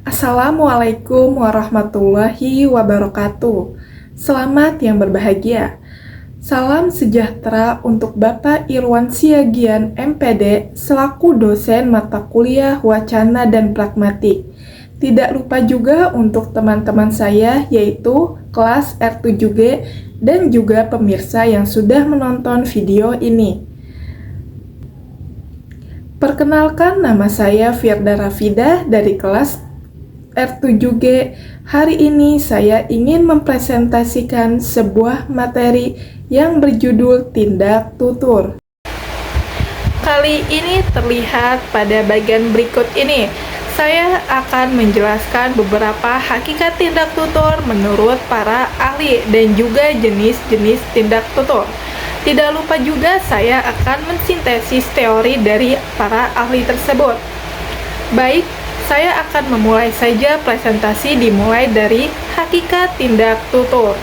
Assalamualaikum warahmatullahi wabarakatuh. Selamat yang berbahagia. Salam sejahtera untuk Bapak Irwan Siagian MPD selaku dosen mata kuliah Wacana dan Pragmatik. Tidak lupa juga untuk teman-teman saya yaitu kelas R7G dan juga pemirsa yang sudah menonton video ini. Perkenalkan, nama saya Firda Rafidah dari kelas R7G. Hari ini saya ingin mempresentasikan sebuah materi yang berjudul tindak tutur. Kali ini terlihat pada bagian berikut ini. Saya akan menjelaskan beberapa hakikat tindak tutur menurut para ahli dan juga jenis-jenis tindak tutur. Tidak lupa juga saya akan mensintesis teori dari para ahli tersebut. Baik, saya akan memulai saja presentasi dimulai dari hakikat tindak tutur.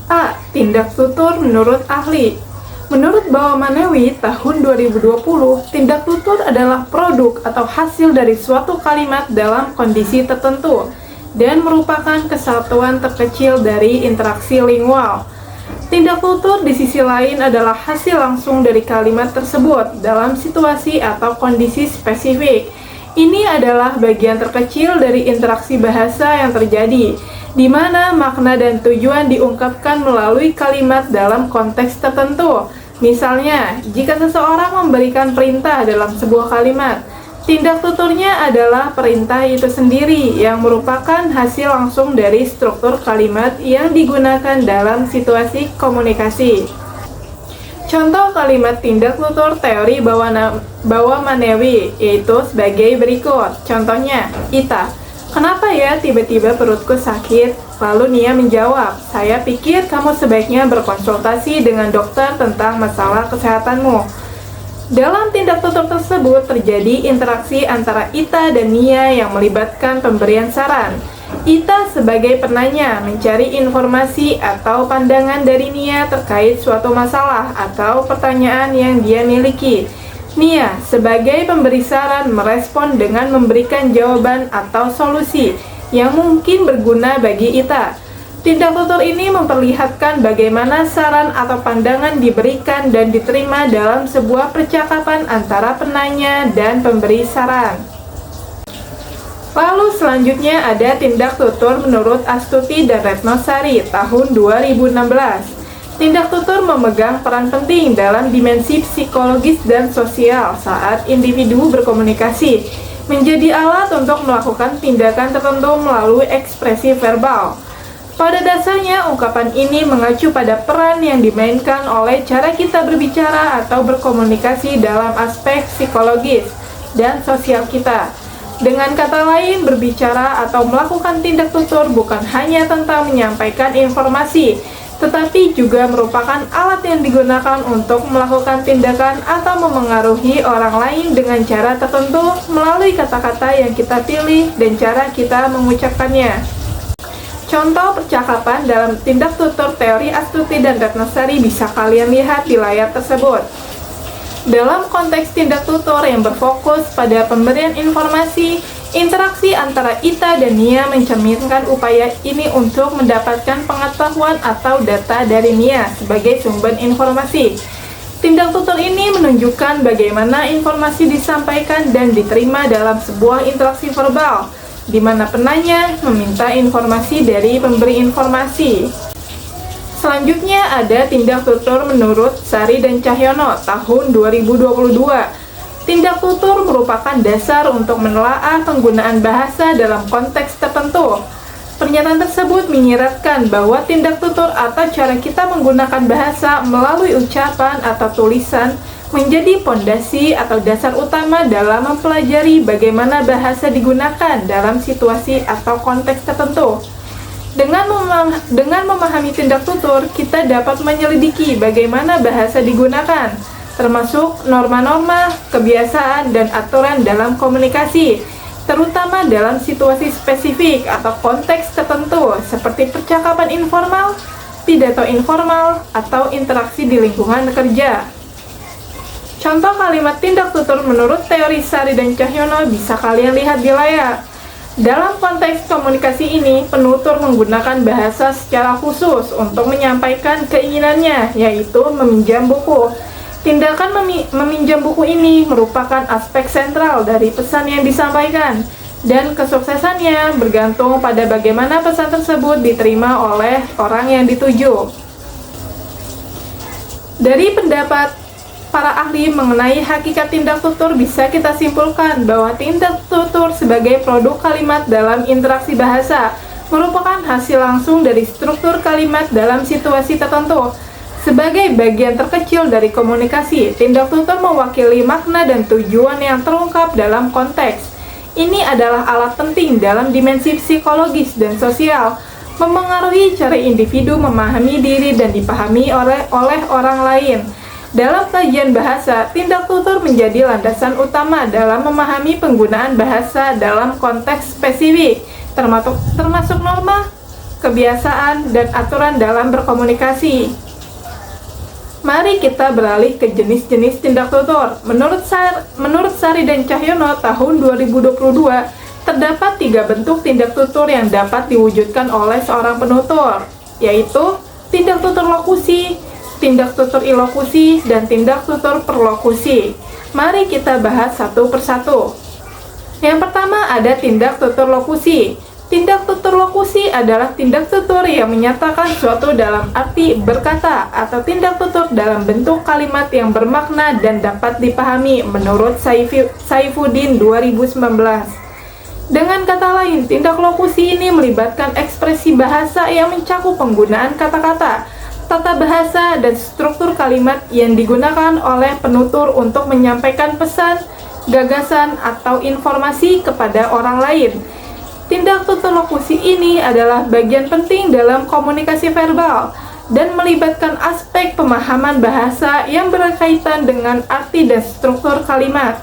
A. Tindak tutur menurut ahli. Menurut Bawa Manewi tahun 2020, tindak tutur adalah produk atau hasil dari suatu kalimat dalam kondisi tertentu dan merupakan kesatuan terkecil dari interaksi lingual. Tindak tutur di sisi lain adalah hasil langsung dari kalimat tersebut dalam situasi atau kondisi spesifik. Ini adalah bagian terkecil dari interaksi bahasa yang terjadi, di mana makna dan tujuan diungkapkan melalui kalimat dalam konteks tertentu. Misalnya, jika seseorang memberikan perintah dalam sebuah kalimat, tindak tuturnya adalah perintah itu sendiri yang merupakan hasil langsung dari struktur kalimat yang digunakan dalam situasi komunikasi. Contoh kalimat tindak tutur teori Bawa Manewi yaitu sebagai berikut. Contohnya, Ita, kenapa ya tiba-tiba perutku sakit? Lalu Nia menjawab, saya pikir kamu sebaiknya berkonsultasi dengan dokter tentang masalah kesehatanmu. Dalam tindak tutur tersebut terjadi interaksi antara Ita dan Nia yang melibatkan pemberian saran. Ita sebagai penanya mencari informasi atau pandangan dari Nia terkait suatu masalah atau pertanyaan yang dia miliki. Nia sebagai pemberi saran merespon dengan memberikan jawaban atau solusi yang mungkin berguna bagi Ita. Tindak tutur ini memperlihatkan bagaimana saran atau pandangan diberikan dan diterima dalam sebuah percakapan antara penanya dan pemberi saran. Lalu selanjutnya ada tindak tutur menurut Astuti dan Retnosari tahun 2016. Tindak tutur memegang peran penting dalam dimensi psikologis dan sosial saat individu berkomunikasi, menjadi alat untuk melakukan tindakan tertentu melalui ekspresi verbal. Pada dasarnya, ungkapan ini mengacu pada peran yang dimainkan oleh cara kita berbicara atau berkomunikasi dalam aspek psikologis dan sosial kita. Dengan kata lain, berbicara atau melakukan tindak tutur bukan hanya tentang menyampaikan informasi, tetapi juga merupakan alat yang digunakan untuk melakukan tindakan atau memengaruhi orang lain dengan cara tertentu melalui kata-kata yang kita pilih dan cara kita mengucapkannya. Contoh percakapan dalam tindak tutur teori Astuti dan Retnosari bisa kalian lihat di layar tersebut. Dalam konteks tindak tutur yang berfokus pada pemberian informasi, interaksi antara Ita dan Nia mencerminkan upaya ini untuk mendapatkan pengetahuan atau data dari Nia sebagai sumber informasi. Tindak tutur ini menunjukkan bagaimana informasi disampaikan dan diterima dalam sebuah interaksi verbal, di mana penanya meminta informasi dari pemberi informasi. Selanjutnya ada tindak tutur menurut Sari dan Cahyono tahun 2022. Tindak tutur merupakan dasar untuk menelaah penggunaan bahasa dalam konteks tertentu. Pernyataan tersebut menyiratkan bahwa tindak tutur atau cara kita menggunakan bahasa melalui ucapan atau tulisan menjadi pondasi atau dasar utama dalam mempelajari bagaimana bahasa digunakan dalam situasi atau konteks tertentu. Dengan memahami tindak tutur, kita dapat menyelidiki bagaimana bahasa digunakan, termasuk norma-norma, kebiasaan, dan aturan dalam komunikasi, terutama dalam situasi spesifik atau konteks tertentu, seperti percakapan informal, pidato informal, atau interaksi di lingkungan kerja. Contoh kalimat tindak tutur menurut teori Sari dan Cahyono bisa kalian lihat di layar. Dalam konteks komunikasi ini, penutur menggunakan bahasa secara khusus untuk menyampaikan keinginannya, yaitu meminjam buku. Tindakan meminjam buku ini merupakan aspek sentral dari pesan yang disampaikan, dan kesuksesannya bergantung pada bagaimana pesan tersebut diterima oleh orang yang dituju. Dari pendapat para ahli mengenai hakikat tindak tutur, bisa kita simpulkan bahwa tindak tutur sebagai produk kalimat dalam interaksi bahasa merupakan hasil langsung dari struktur kalimat dalam situasi tertentu. Sebagai bagian terkecil dari komunikasi, tindak tutur mewakili makna dan tujuan yang terungkap dalam konteks. Ini adalah alat penting dalam dimensi psikologis dan sosial, memengaruhi cara individu memahami diri dan dipahami oleh orang lain. Dalam kajian bahasa, tindak tutur menjadi landasan utama dalam memahami penggunaan bahasa dalam konteks spesifik, termasuk norma, kebiasaan, dan aturan dalam berkomunikasi. Mari kita beralih ke jenis-jenis tindak tutur. Menurut Sari dan Cahyono tahun 2022, terdapat 3 bentuk tindak tutur yang dapat diwujudkan oleh seorang penutur, yaitu tindak tutur lokusi, tindak tutur ilokusi, dan tindak tutur perlokusi. Mari kita bahas satu persatu. Yang pertama ada tindak tutur lokusi. Tindak tutur lokusi adalah tindak tutur yang menyatakan suatu dalam arti berkata atau tindak tutur dalam bentuk kalimat yang bermakna dan dapat dipahami menurut Saifuddin 2019. Dengan kata lain, tindak lokusi ini melibatkan ekspresi bahasa yang mencakup penggunaan kata-kata, tata bahasa, dan struktur kalimat yang digunakan oleh penutur untuk menyampaikan pesan, gagasan, atau informasi kepada orang lain. Tindak tutur lokusi ini adalah bagian penting dalam komunikasi verbal dan melibatkan aspek pemahaman bahasa yang berkaitan dengan arti dan struktur kalimat.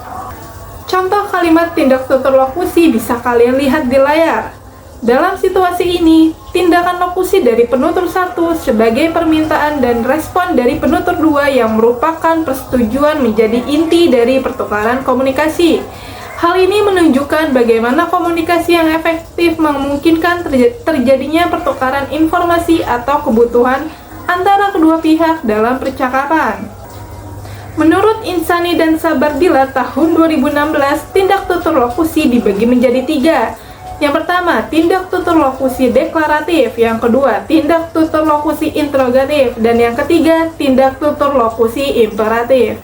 Contoh kalimat tindak tutur lokusi bisa kalian lihat di layar. Dalam situasi ini, tindakan lokusi dari penutur 1 sebagai permintaan dan respon dari penutur 2 yang merupakan persetujuan menjadi inti dari pertukaran komunikasi. Hal ini menunjukkan bagaimana komunikasi yang efektif memungkinkan terjadinya pertukaran informasi atau kebutuhan antara kedua pihak dalam percakapan. Menurut Insani dan Sabardila tahun 2016, tindak tutur lokusi dibagi menjadi 3. Yang pertama, tindak tutur lokusi deklaratif. Yang kedua, tindak tutur lokusi interrogatif. Dan yang ketiga, tindak tutur lokusi imperatif.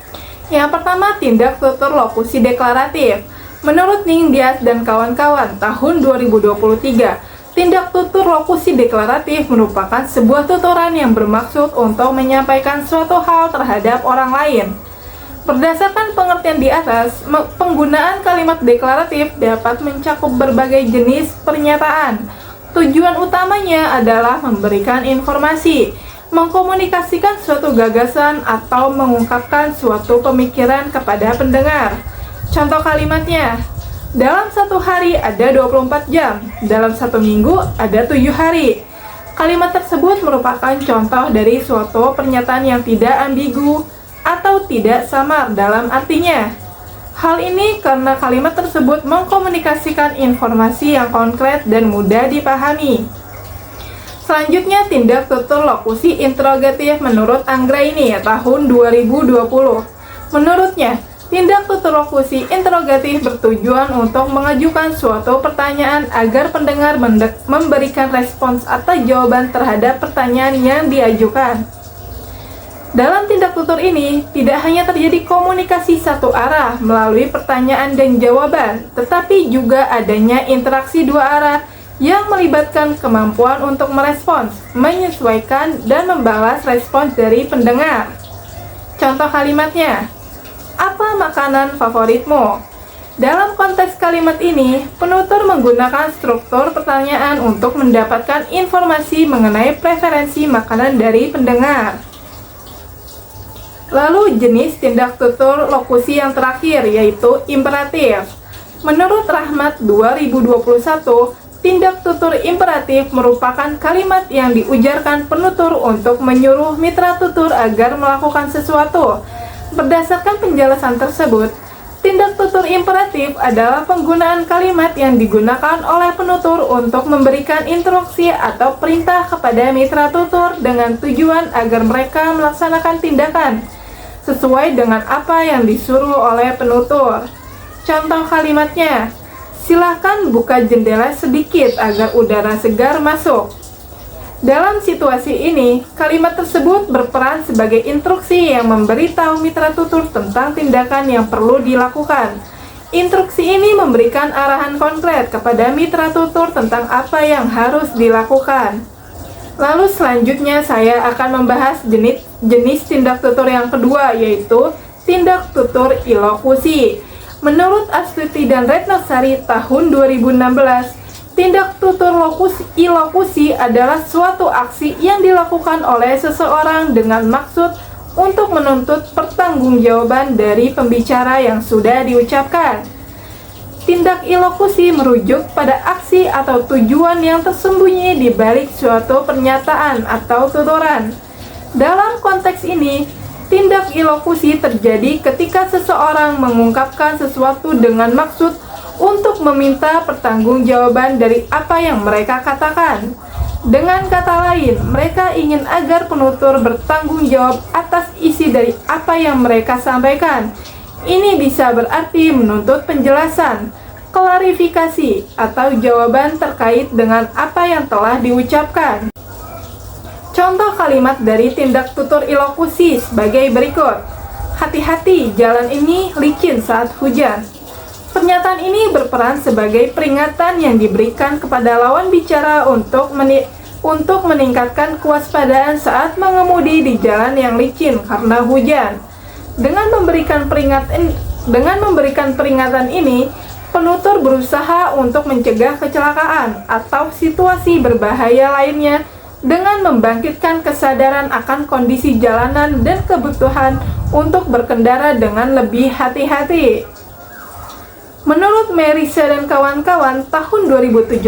Yang pertama, tindak tutur lokusi deklaratif. Menurut Ningtyas dan kawan-kawan tahun 2023, tindak tutur lokusi deklaratif merupakan sebuah tuturan yang bermaksud untuk menyampaikan suatu hal terhadap orang lain. Berdasarkan pengertian di atas, penggunaan kalimat deklaratif dapat mencakup berbagai jenis pernyataan. Tujuan utamanya adalah memberikan informasi, mengkomunikasikan suatu gagasan, atau mengungkapkan suatu pemikiran kepada pendengar. Contoh kalimatnya, dalam 1 hari ada 24 jam, dalam 1 minggu ada 7 hari. Kalimat tersebut merupakan contoh dari suatu pernyataan yang tidak ambigu atau tidak samar dalam artinya. Hal ini karena kalimat tersebut mengkomunikasikan informasi yang konkret dan mudah dipahami. Selanjutnya, tindak tutur lokusi interrogatif menurut Anggraini tahun 2020. Menurutnya, tindak tutur lokusi interrogatif bertujuan untuk mengajukan suatu pertanyaan agar pendengar memberikan respons atau jawaban terhadap pertanyaan yang diajukan. Dalam tindak tutur ini, tidak hanya terjadi komunikasi satu arah melalui pertanyaan dan jawaban, tetapi juga adanya interaksi 2 arah yang melibatkan kemampuan untuk merespons, menyesuaikan, dan membalas respons dari pendengar. Contoh kalimatnya, apa makanan favoritmu? Dalam konteks kalimat ini, penutur menggunakan struktur pertanyaan untuk mendapatkan informasi mengenai preferensi makanan dari pendengar. Lalu jenis tindak tutur lokusi yang terakhir yaitu imperatif. Menurut Rahmat 2021, tindak tutur imperatif merupakan kalimat yang diujarkan penutur untuk menyuruh mitra tutur agar melakukan sesuatu. Berdasarkan penjelasan tersebut, tindak tutur imperatif adalah penggunaan kalimat yang digunakan oleh penutur untuk memberikan instruksi atau perintah kepada mitra tutur dengan tujuan agar mereka melaksanakan tindakan sesuai dengan apa yang disuruh oleh penutur. Contoh kalimatnya, silakan buka jendela sedikit agar udara segar masuk. Dalam situasi ini, kalimat tersebut berperan sebagai instruksi yang memberitahu mitra tutur tentang tindakan yang perlu dilakukan. Instruksi ini memberikan arahan konkret kepada mitra tutur tentang apa yang harus dilakukan. Lalu selanjutnya saya akan membahas jenis tindak tutur yang kedua, yaitu tindak tutur ilokusi. Menurut Astuti dan Retnosari tahun 2016, tindak tutur ilokusi adalah suatu aksi yang dilakukan oleh seseorang dengan maksud untuk menuntut pertanggungjawaban dari pembicara yang sudah diucapkan. Tindak ilokusi merujuk pada aksi atau tujuan yang tersembunyi di balik suatu pernyataan atau tuturan. Dalam konteks ini, tindak ilokusi terjadi ketika seseorang mengungkapkan sesuatu dengan maksud untuk meminta pertanggungjawaban dari apa yang mereka katakan. Dengan kata lain, mereka ingin agar penutur bertanggung jawab atas isi dari apa yang mereka sampaikan. Ini bisa berarti menuntut penjelasan, klarifikasi, atau jawaban terkait dengan apa yang telah diucapkan. Contoh kalimat dari tindak tutur ilokusi sebagai berikut. Hati-hati, jalan ini licin saat hujan. Pernyataan ini berperan sebagai peringatan yang diberikan kepada lawan bicara untuk meningkatkan kewaspadaan saat mengemudi di jalan yang licin karena hujan. Dengan memberikan peringatan ini, penutur berusaha untuk mencegah kecelakaan atau situasi berbahaya lainnya dengan membangkitkan kesadaran akan kondisi jalanan dan kebutuhan untuk berkendara dengan lebih hati-hati. Menurut Merisa dan kawan-kawan tahun 2017,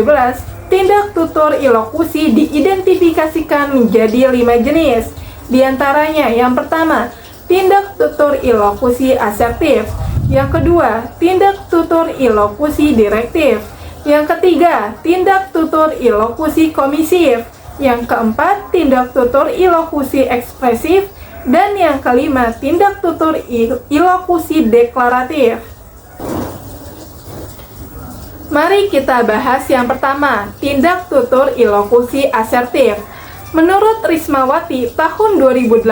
tindak tutur ilokusi diidentifikasikan menjadi 5 jenis. Di antaranya, yang pertama, tindak tutur ilokusi asertif. Yang kedua, tindak tutur ilokusi direktif. Yang ketiga, tindak tutur ilokusi komisif. Yang keempat, tindak tutur ilokusi ekspresif. Dan yang kelima, tindak tutur ilokusi deklaratif. Mari kita bahas yang pertama, tindak tutur ilokusi asertif. Menurut Rismawati tahun 2018,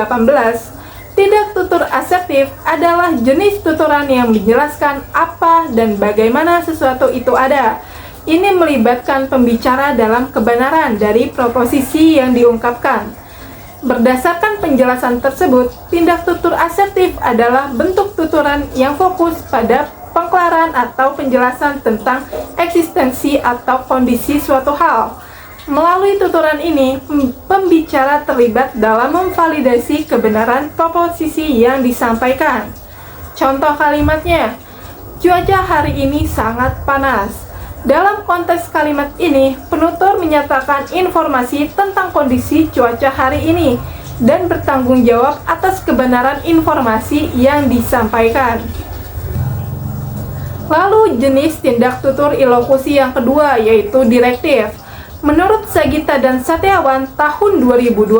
tindak tutur asertif adalah jenis tuturan yang menjelaskan apa dan bagaimana sesuatu itu ada. Ini melibatkan pembicara dalam kebenaran dari proposisi yang diungkapkan. Berdasarkan penjelasan tersebut, tindak tutur asertif adalah bentuk tuturan yang fokus pada pengkelaran atau penjelasan tentang eksistensi atau kondisi suatu hal. Melalui tuturan ini, pembicara terlibat dalam memvalidasi kebenaran proposisi yang disampaikan. Contoh kalimatnya, cuaca hari ini sangat panas. Dalam konteks kalimat ini, penutur menyatakan informasi tentang kondisi cuaca hari ini dan bertanggung jawab atas kebenaran informasi yang disampaikan. Lalu jenis tindak tutur ilokusi yang kedua, yaitu direktif. Menurut Sagita dan Satyawan tahun 2020,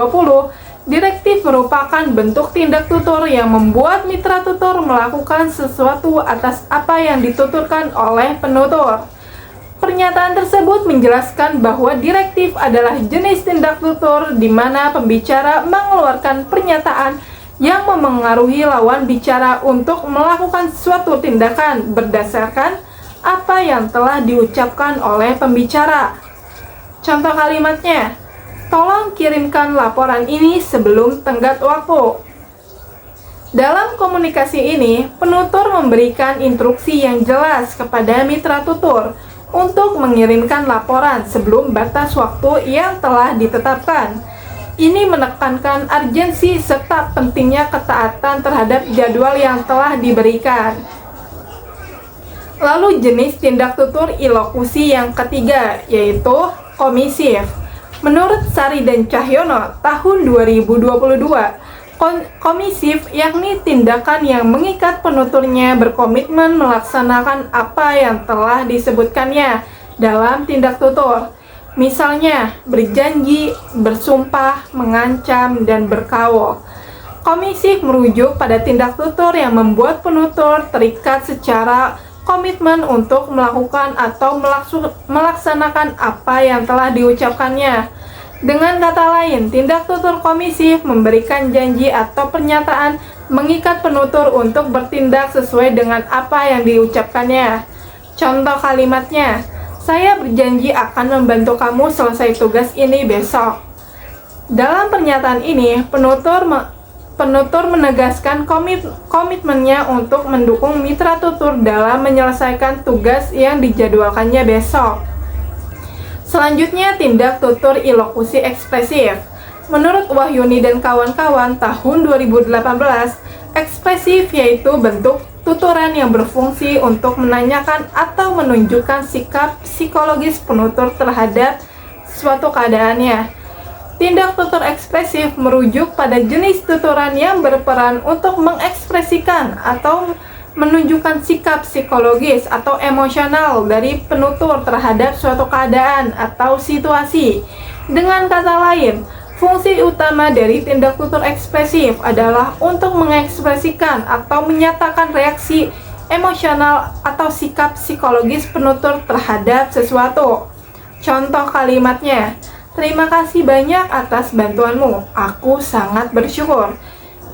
direktif merupakan bentuk tindak tutur yang membuat mitra tutur melakukan sesuatu atas apa yang dituturkan oleh penutur. Pernyataan tersebut menjelaskan bahwa direktif adalah jenis tindak tutur di mana pembicara mengeluarkan pernyataan yang memengaruhi lawan bicara untuk melakukan suatu tindakan berdasarkan apa yang telah diucapkan oleh pembicara. Contoh kalimatnya, tolong kirimkan laporan ini sebelum tenggat waktu. Dalam komunikasi ini, penutur memberikan instruksi yang jelas kepada mitra tutur untuk mengirimkan laporan sebelum batas waktu yang telah ditetapkan. Ini menekankan urgensi serta pentingnya ketaatan terhadap jadwal yang telah diberikan. Lalu jenis tindak tutur ilokusi yang ketiga, yaitu komisif. Menurut Sari dan Cahyono tahun 2022, Komisif yakni tindakan yang mengikat penuturnya berkomitmen melaksanakan apa yang telah disebutkannya dalam tindak tutur. Misalnya, berjanji, bersumpah, mengancam, dan berkawal. Komisif merujuk pada tindak tutur yang membuat penutur terikat secara komitmen untuk melakukan atau melaksanakan apa yang telah diucapkannya. Dengan kata lain, tindak tutur komisif memberikan janji atau pernyataan mengikat penutur untuk bertindak sesuai dengan apa yang diucapkannya. Contoh kalimatnya, saya berjanji akan membantu kamu selesai tugas ini besok. Dalam pernyataan ini, penutur menegaskan komitmennya untuk mendukung mitra tutur dalam menyelesaikan tugas yang dijadwalkannya besok. Selanjutnya, tindak tutur ilokusi ekspresif. Menurut Wahyuni dan kawan-kawan tahun 2018, ekspresif yaitu bentuk tuturan yang berfungsi untuk menanyakan atau menunjukkan sikap psikologis penutur terhadap suatu keadaannya. Tindak tutur ekspresif merujuk pada jenis tuturan yang berperan untuk mengekspresikan atau menunjukkan sikap psikologis atau emosional dari penutur terhadap suatu keadaan atau situasi. Dengan kata lain, fungsi utama dari tindak tutur ekspresif adalah untuk mengekspresikan atau menyatakan reaksi emosional atau sikap psikologis penutur terhadap sesuatu. Contoh kalimatnya, terima kasih banyak atas bantuanmu, aku sangat bersyukur.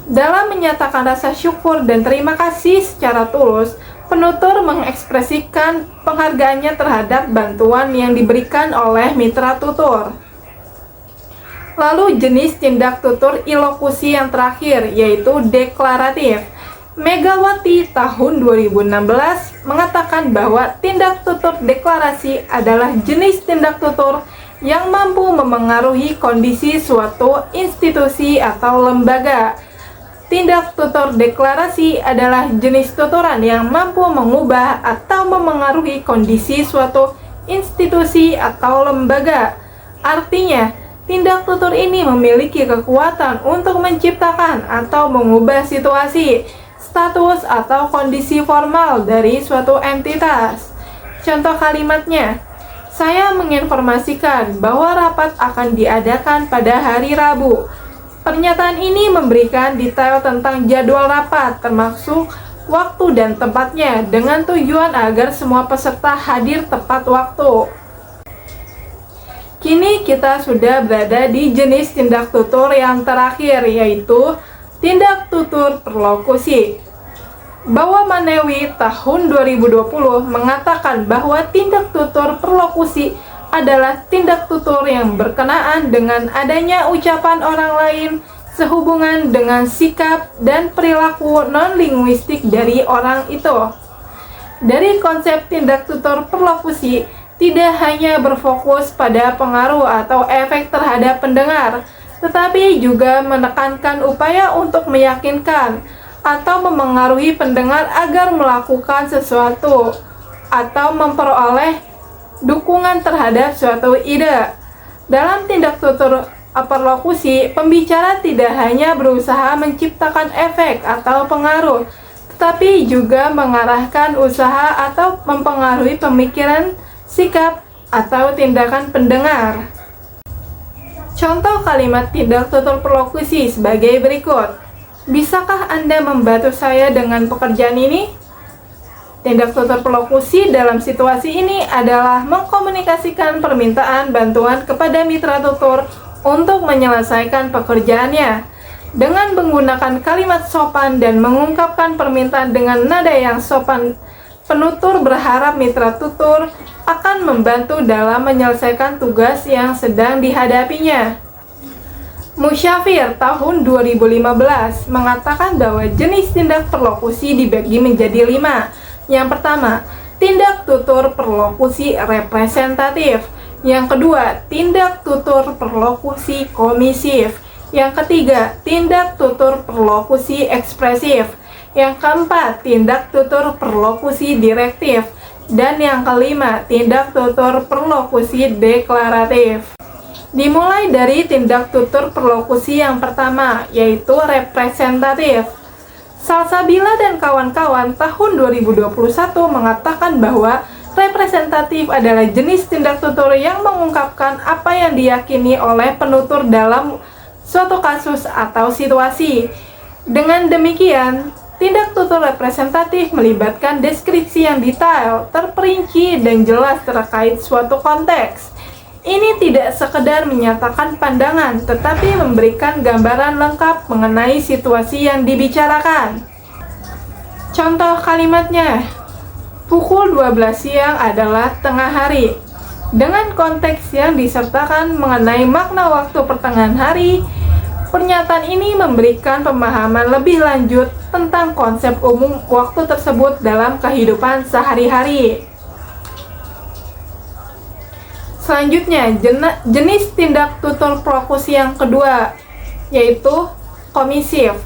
Dalam menyatakan rasa syukur dan terima kasih secara tulus, penutur mengekspresikan penghargaannya terhadap bantuan yang diberikan oleh mitra tutur. Lalu jenis tindak tutur ilokusi yang terakhir, yaitu deklaratif. Megawati tahun 2016 mengatakan bahwa tindak tutur deklarasi adalah jenis tindak tutur yang mampu memengaruhi kondisi suatu institusi atau lembaga. Tindak tutur deklarasi adalah jenis tuturan yang mampu mengubah atau memengaruhi kondisi suatu institusi atau lembaga. Artinya, tindak tutur ini memiliki kekuatan untuk menciptakan atau mengubah situasi, status, atau kondisi formal dari suatu entitas. Contoh kalimatnya, saya menginformasikan bahwa rapat akan diadakan pada hari Rabu. Pernyataan ini memberikan detail tentang jadwal rapat, termasuk waktu dan tempatnya, dengan tujuan agar semua peserta hadir tepat waktu. Kini kita sudah berada di jenis tindak tutur yang terakhir, yaitu tindak tutur perlokusi. Bawa Manewi tahun 2020 mengatakan bahwa tindak tutur perlokusi adalah tindak tutur yang berkenaan dengan adanya ucapan orang lain sehubungan dengan sikap dan perilaku non-linguistik dari orang itu. Dari konsep tindak tutur perlokusi, tidak hanya berfokus pada pengaruh atau efek terhadap pendengar, tetapi juga menekankan upaya untuk meyakinkan atau memengaruhi pendengar agar melakukan sesuatu atau memperoleh dukungan terhadap suatu ide. Dalam tindak tutur perlokusi, pembicara tidak hanya berusaha menciptakan efek atau pengaruh, tetapi juga mengarahkan usaha atau mempengaruhi pemikiran, sikap, atau tindakan pendengar. Contoh kalimat tindak tutur perlokusi sebagai berikut. Bisakah Anda membantu saya dengan pekerjaan ini? Tindak tutur perlokusi dalam situasi ini adalah mengkomunikasikan permintaan bantuan kepada mitra tutur untuk menyelesaikan pekerjaannya. Dengan menggunakan kalimat sopan dan mengungkapkan permintaan dengan nada yang sopan, penutur berharap mitra tutur akan membantu dalam menyelesaikan tugas yang sedang dihadapinya. Musyafir tahun 2015 mengatakan bahwa jenis tindak perlokusi dibagi menjadi 5. Yang pertama, tindak tutur perlokusi representatif. Yang kedua, tindak tutur perlokusi komisif. Yang ketiga, tindak tutur perlokusi ekspresif. Yang keempat, tindak tutur perlokusi direktif. Dan yang kelima, tindak tutur perlokusi deklaratif. Dimulai dari tindak tutur perlokusi yang pertama, yaitu representatif. Salsabila dan kawan-kawan tahun 2021 mengatakan bahwa representatif adalah jenis tindak tutur yang mengungkapkan apa yang diyakini oleh penutur dalam suatu kasus atau situasi. Dengan demikian, tindak tutur representatif melibatkan deskripsi yang detail, terperinci, dan jelas terkait suatu konteks. Ini tidak sekedar menyatakan pandangan, tetapi memberikan gambaran lengkap mengenai situasi yang dibicarakan. Contoh kalimatnya, pukul 12 siang adalah tengah hari. Dengan konteks yang disertakan mengenai makna waktu pertengahan hari, pernyataan ini memberikan pemahaman lebih lanjut tentang konsep umum waktu tersebut dalam kehidupan sehari-hari. Selanjutnya, jenis tindak tutur perlokusi yang kedua, yaitu komisif.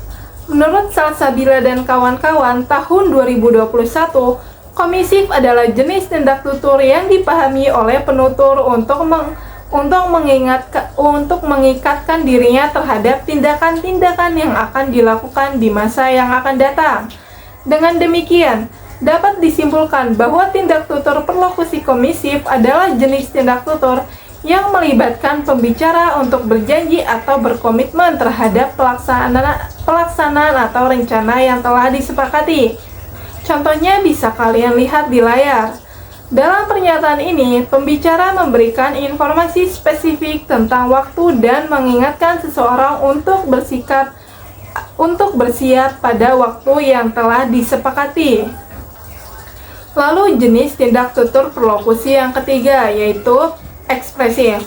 Menurut Salsabila dan kawan-kawan tahun 2021, komisif adalah jenis tindak tutur yang dipahami oleh penutur untuk mengikatkan dirinya terhadap tindakan-tindakan yang akan dilakukan di masa yang akan datang. Dengan demikian, dapat disimpulkan bahwa tindak tutur perlokusi komisif adalah jenis tindak tutur yang melibatkan pembicara untuk berjanji atau berkomitmen terhadap pelaksanaan atau rencana yang telah disepakati. Contohnya bisa kalian lihat di layar. Dalam pernyataan ini, pembicara memberikan informasi spesifik tentang waktu dan mengingatkan seseorang untuk bersiap pada waktu yang telah disepakati. Lalu jenis tindak tutur perlokusi yang ketiga, yaitu ekspresif.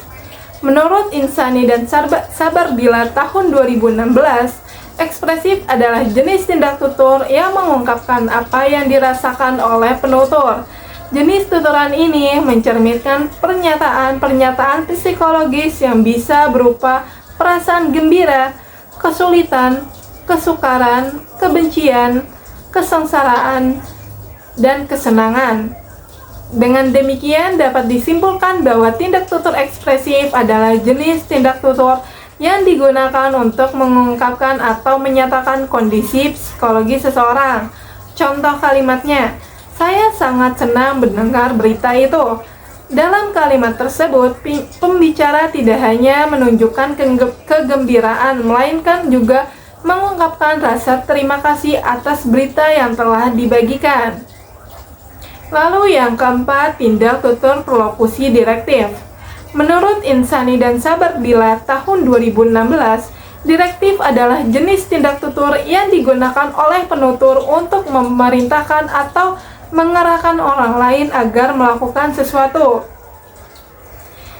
Menurut Insani dan Sabardila tahun 2016, ekspresif adalah jenis tindak tutur yang mengungkapkan apa yang dirasakan oleh penutur. Jenis tuturan ini mencerminkan pernyataan-pernyataan psikologis yang bisa berupa perasaan gembira, kesulitan, kesukaran, kebencian, kesengsaraan, dan kesenangan. Dengan demikian dapat disimpulkan bahwa tindak tutur ekspresif adalah jenis tindak tutur yang digunakan untuk mengungkapkan atau menyatakan kondisi psikologi seseorang. Contoh kalimatnya, saya sangat senang mendengar berita itu. Dalam kalimat tersebut, pembicara tidak hanya menunjukkan kegembiraan, melainkan juga mengungkapkan rasa terima kasih atas berita yang telah dibagikan. Lalu yang keempat, tindak tutur perlokusi direktif. Menurut Insani dan Sabardila tahun 2016, direktif adalah jenis tindak tutur yang digunakan oleh penutur untuk memerintahkan atau mengarahkan orang lain agar melakukan sesuatu.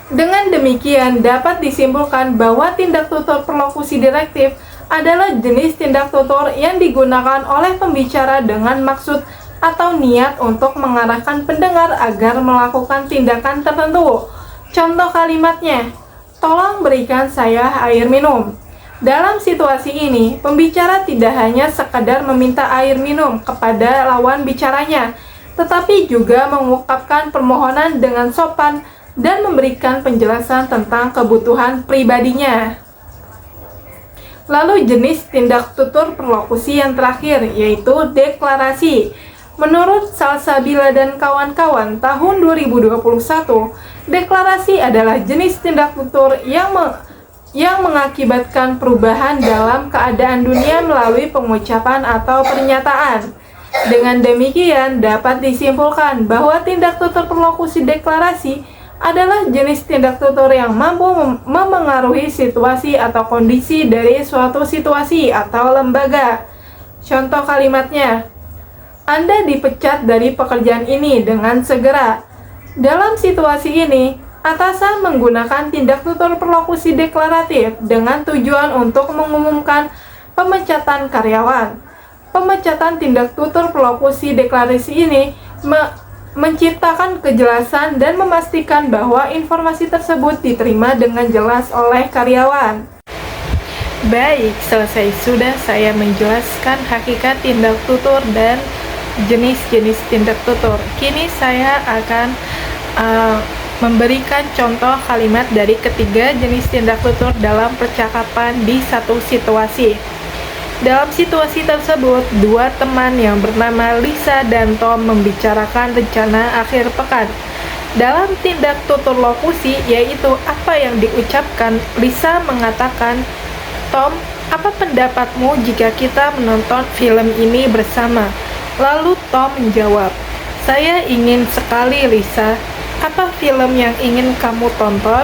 Dengan demikian, dapat disimpulkan bahwa tindak tutur perlokusi direktif adalah jenis tindak tutur yang digunakan oleh pembicara dengan maksud atau niat untuk mengarahkan pendengar agar melakukan tindakan tertentu. Contoh kalimatnya, tolong berikan saya air minum. Dalam situasi ini, pembicara tidak hanya sekadar meminta air minum kepada lawan bicaranya, tetapi juga mengungkapkan permohonan dengan sopan dan memberikan penjelasan tentang kebutuhan pribadinya. Lalu jenis tindak tutur perlokusi yang terakhir, yaitu deklarasi. Menurut Salsabila dan kawan-kawan tahun 2021, deklarasi adalah jenis tindak tutur yang mengakibatkan perubahan dalam keadaan dunia melalui pengucapan atau pernyataan. Dengan demikian, dapat disimpulkan bahwa tindak tutur perlokusi deklarasi adalah jenis tindak tutur yang mampu memengaruhi situasi atau kondisi dari suatu situasi atau lembaga. Contoh kalimatnya, Anda dipecat dari pekerjaan ini dengan segera. Dalam situasi ini, atasan menggunakan tindak tutur perlokusi deklaratif dengan tujuan untuk mengumumkan pemecatan karyawan. Pemecatan tindak tutur perlokusi deklarasi ini menciptakan kejelasan dan memastikan bahwa informasi tersebut diterima dengan jelas oleh karyawan. Baik, selesai sudah saya menjelaskan hakikat tindak tutur dan jenis-jenis tindak tutur. Kini saya akan Memberikan contoh kalimat dari ketiga jenis tindak tutur dalam percakapan di satu situasi. Dalam situasi tersebut, dua teman yang bernama Lisa dan Tom membicarakan rencana akhir pekan. Dalam tindak tutur lokusi, yaitu apa yang diucapkan, Lisa mengatakan, "Tom, apa pendapatmu jika kita menonton film ini bersama?" Lalu Tom menjawab, "Saya ingin sekali, Lisa. Apa film yang ingin kamu tonton?"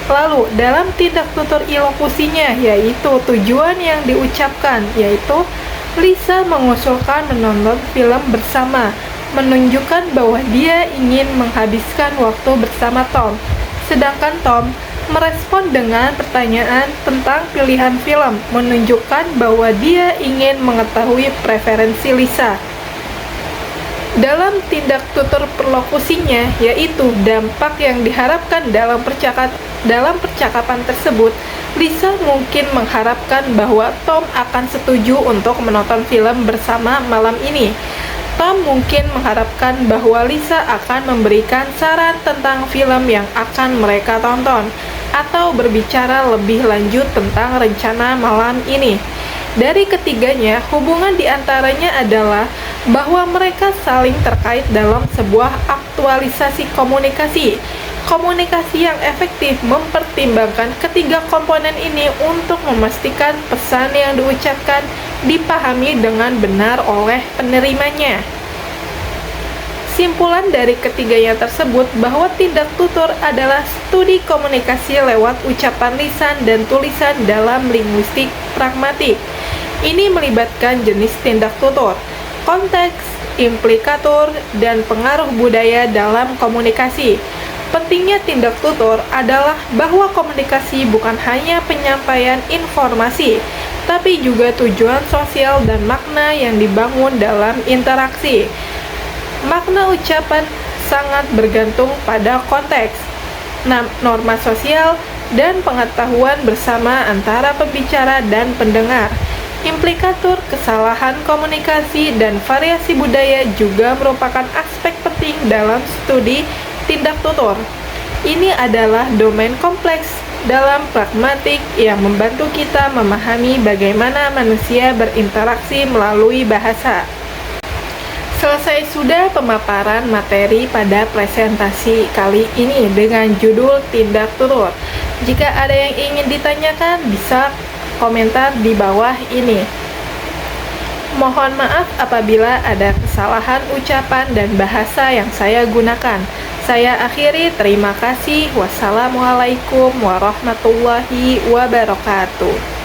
Lalu, dalam tindak tutur ilokusinya, yaitu tujuan yang diucapkan, yaitu Lisa mengusulkan menonton film bersama, menunjukkan bahwa dia ingin menghabiskan waktu bersama Tom. Sedangkan Tom merespon dengan pertanyaan tentang pilihan film, menunjukkan bahwa dia ingin mengetahui preferensi Lisa. Dalam tindak tutur perlokusinya, yaitu dampak yang diharapkan dalam percakapan tersebut, Lisa mungkin mengharapkan bahwa Tom akan setuju untuk menonton film bersama malam ini. Tom mungkin mengharapkan bahwa Lisa akan memberikan saran tentang film yang akan mereka tonton, atau berbicara lebih lanjut tentang rencana malam ini. Dari ketiganya, hubungan di antaranya adalah bahwa mereka saling terkait dalam sebuah aktualisasi komunikasi. Komunikasi yang efektif mempertimbangkan ketiga komponen ini untuk memastikan pesan yang diucapkan dipahami dengan benar oleh penerimanya. Simpulan dari ketiganya tersebut bahwa tindak tutur adalah studi komunikasi lewat ucapan lisan dan tulisan dalam linguistik pragmatik. Ini melibatkan jenis tindak tutur, konteks, implikatur, dan pengaruh budaya dalam komunikasi. Pentingnya tindak tutur adalah bahwa komunikasi bukan hanya penyampaian informasi, tapi juga tujuan sosial dan makna yang dibangun dalam interaksi. Makna ucapan sangat bergantung pada konteks, norma sosial, dan pengetahuan bersama antara pembicara dan pendengar. Implikatur, kesalahan komunikasi, dan variasi budaya juga merupakan aspek penting dalam studi tindak tutur. Ini adalah domain kompleks dalam pragmatik yang membantu kita memahami bagaimana manusia berinteraksi melalui bahasa. Selesai sudah pemaparan materi pada presentasi kali ini dengan judul tindak tutur. Jika ada yang ingin ditanyakan, bisa komentar di bawah ini. Mohon maaf apabila ada kesalahan ucapan dan bahasa yang saya gunakan. Saya akhiri, terima kasih. Wassalamualaikum warahmatullahi wabarakatuh.